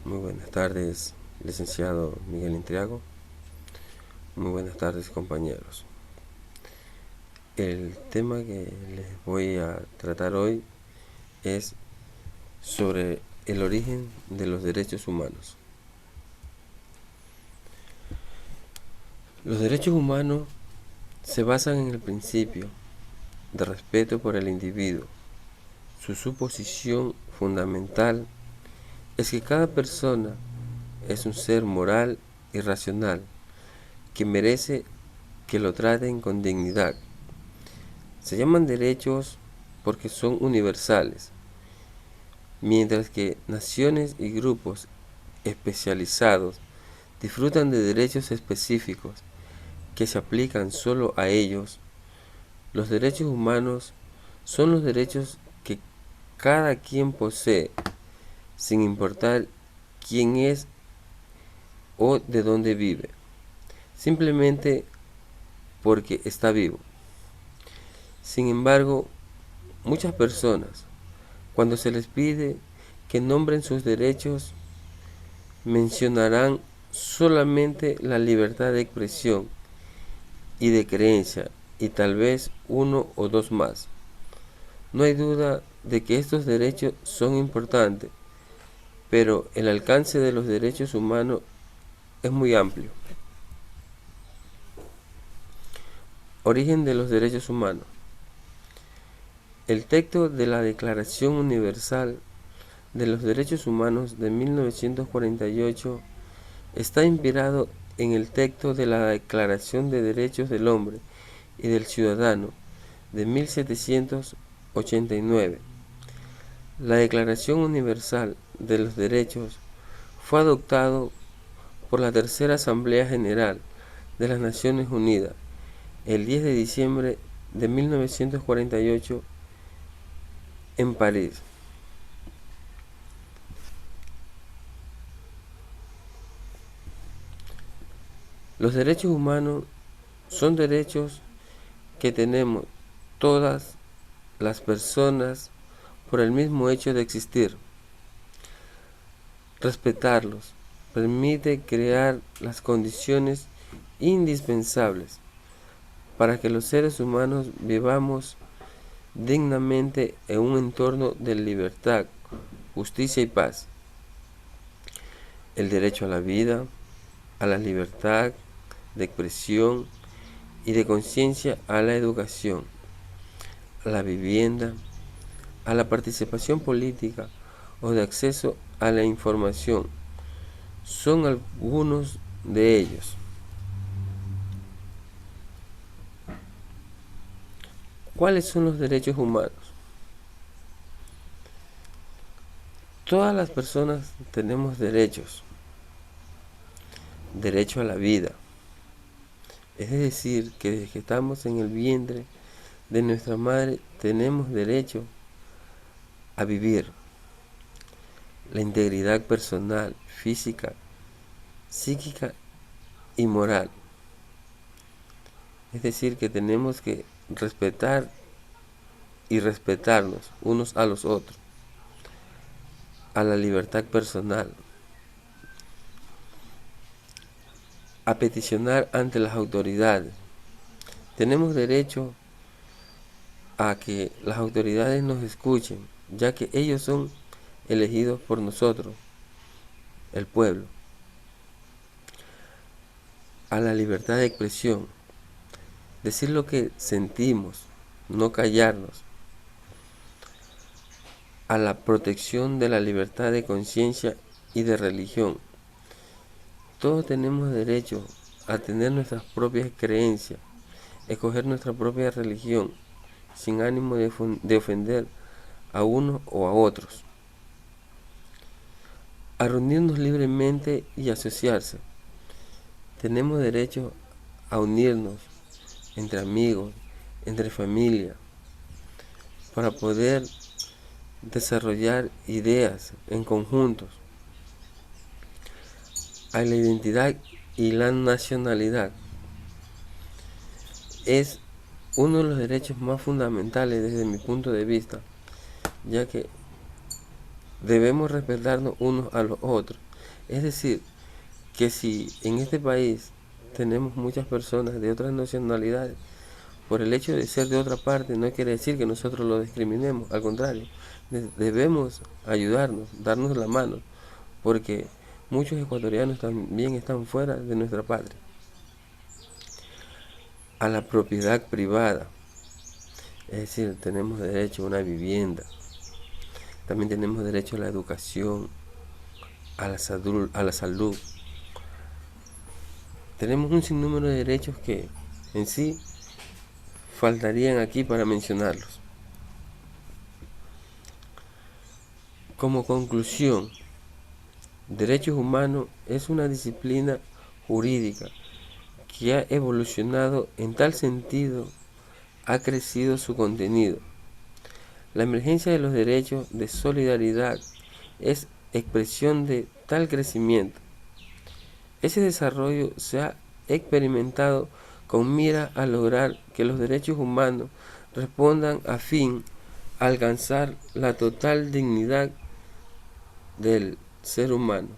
Muy buenas tardes, licenciado Miguel Intriago. Muy buenas tardes, compañeros. El tema que les voy a tratar hoy es sobre el origen de los derechos humanos. Los derechos humanos se basan en el principio de respeto por el individuo. Su suposición fundamental es que cada persona es un ser moral y racional que merece que lo traten con dignidad. Se llaman derechos porque son universales, mientras que naciones y grupos especializados disfrutan de derechos específicos que se aplican solo a ellos. Los derechos humanos son los derechos que cada quien posee, sin importar quién es o de dónde vive, simplemente porque está vivo. Sin embargo, muchas personas, cuando se les pide que nombren sus derechos, mencionarán solamente la libertad de expresión y de creencia y tal vez uno o dos más. No hay duda de que estos derechos son importantes, pero el alcance de los derechos humanos es muy amplio. Origen de los derechos humanos. El texto de la Declaración Universal de los Derechos Humanos de 1948 está inspirado en el texto de la Declaración de Derechos del Hombre y del Ciudadano de 1789. La Declaración Universal de los Derechos fue adoptado por la Tercera Asamblea General de las Naciones Unidas el 10 de diciembre de 1948 en París. Los derechos humanos son derechos que tenemos todas las personas por el mismo hecho de existir. Respetarlos permite crear las condiciones indispensables para que los seres humanos vivamos dignamente en un entorno de libertad, justicia y paz. El derecho a la vida, a la libertad de expresión y de conciencia, a la educación, a la vivienda, a la participación política o de acceso a la información, son algunos de ellos. ¿Cuáles son los derechos humanos? Todas las personas tenemos derechos. Derecho a la vida. Es decir, que desde que estamos en el vientre de nuestra madre tenemos derecho a vivir. La integridad personal, física, psíquica y moral. Es decir, que tenemos que respetar y respetarnos unos a los otros. A la libertad personal. A peticionar ante las autoridades. Tenemos derecho a que las autoridades nos escuchen, ya que ellos son elegidos por nosotros, el pueblo. A la libertad de expresión. Decir lo que sentimos, no callarnos. A la protección de la libertad de conciencia y de religión. Todos tenemos derecho a tener nuestras propias creencias, escoger nuestra propia religión, sin ánimo de ofender a unos o a otros. A reunirnos libremente y asociarse. Tenemos derecho a unirnos entre amigos, entre familia, para poder desarrollar ideas en conjuntos. A la identidad y la nacionalidad. Es uno de los derechos más fundamentales desde mi punto de vista, ya que debemos respetarnos unos a los otros, Es decir, que si en este país tenemos muchas personas de otras nacionalidades, por el hecho de ser de otra parte no quiere decir que nosotros lo discriminemos, al contrario, debemos ayudarnos, darnos la mano, porque muchos ecuatorianos también están fuera de nuestra patria. A la propiedad privada, es decir, tenemos derecho a una vivienda, también tenemos derecho a la educación, a la salud. Tenemos un sinnúmero de derechos que en sí faltarían aquí para mencionarlos. Como conclusión, derechos humanos es una disciplina jurídica que ha evolucionado en tal sentido, ha crecido su contenido. La emergencia de los derechos de solidaridad es expresión de tal crecimiento. Ese desarrollo se ha experimentado con mira a lograr que los derechos humanos respondan a fin a alcanzar la total dignidad del ser humano.